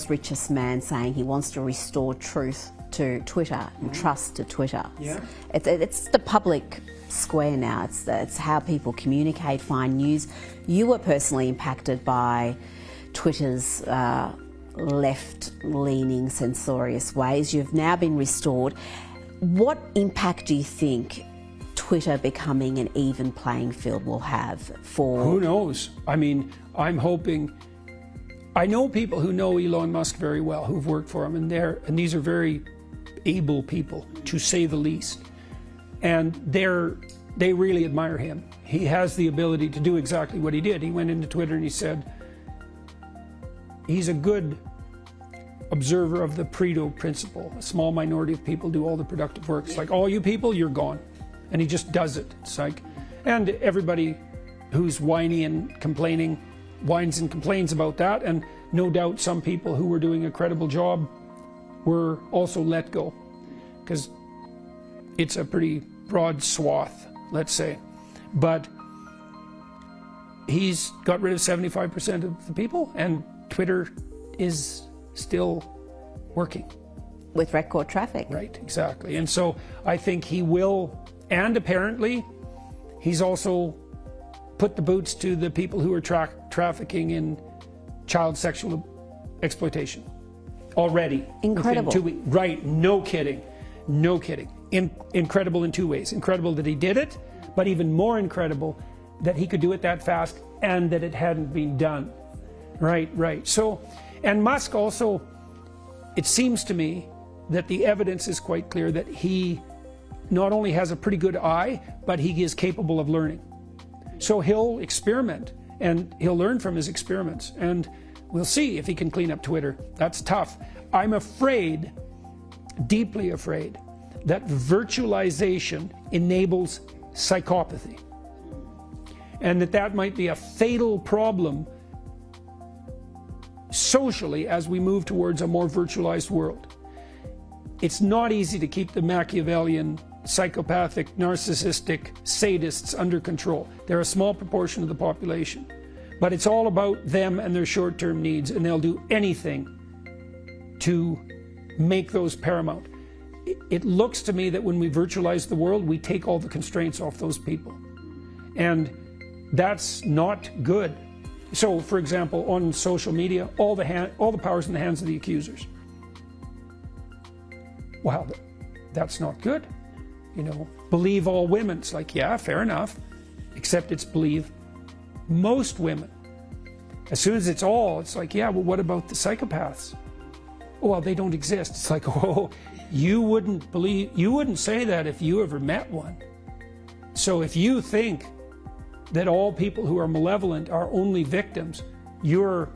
world's richest man saying he wants to restore truth to Twitter and trust to Twitter. Yeah. It's the public square now. It's how people communicate, find news. You were personally impacted by Twitter's left-leaning, censorious ways. You've now been restored. What impact do you think Twitter becoming an even playing field will have for... Who knows? I mean, I'm hoping... I know people who know Elon Musk very well, who've worked for him, and these are very able people, to say the least. And they really admire him. He has the ability to do exactly what he did. He went into Twitter and he said, he's a good observer of the Pareto principle. A small minority of people do all the productive work. It's like, all you people, you're gone. And he just does it. It's like, and everybody who's whiny and complaining whines and complains about that, and no doubt some people who were doing a credible job were also let go, because it's a pretty broad swath, let's say. But he's got rid of 75% of the people, and Twitter is still working. With record traffic. Right, exactly. And so I think he will, and apparently he's also put the boots to the people who are trafficking in child sexual exploitation already. Incredible. 2 weeks. Right, no kidding. No kidding. Incredible in two ways. Incredible that he did it, but even more incredible that he could do it that fast and that it hadn't been done. Right, right. So, and Musk also, it seems to me that the evidence is quite clear that he not only has a pretty good eye, but he is capable of learning. So he'll experiment and he'll learn from his experiments, and we'll see if he can clean up Twitter. That's tough. I'm afraid, deeply afraid, that virtualization enables psychopathy, and that might be a fatal problem socially as we move towards a more virtualized world. It's not easy to keep the Machiavellian, psychopathic, narcissistic sadists under control. They're a small proportion of the population, but it's all about them and their short-term needs, and they'll do anything to make those paramount. It looks to me that when we virtualize the world, we take all the constraints off those people, and that's not good. So, for example, on social media, all the power's in the hands of the accusers. Well, that's not good. You know, believe all women. It's like, yeah, fair enough, except it's believe most women. As soon as it's all, it's like, yeah, well, what about the psychopaths? Oh, well, they don't exist. It's like, oh, you wouldn't say that if you ever met one. So if you think that all people who are malevolent are only victims, you're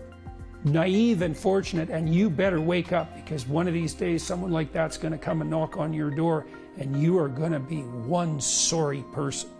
naive and fortunate, and you better wake up, because one of these days someone like that's going to come and knock on your door, and you are going to be one sorry person.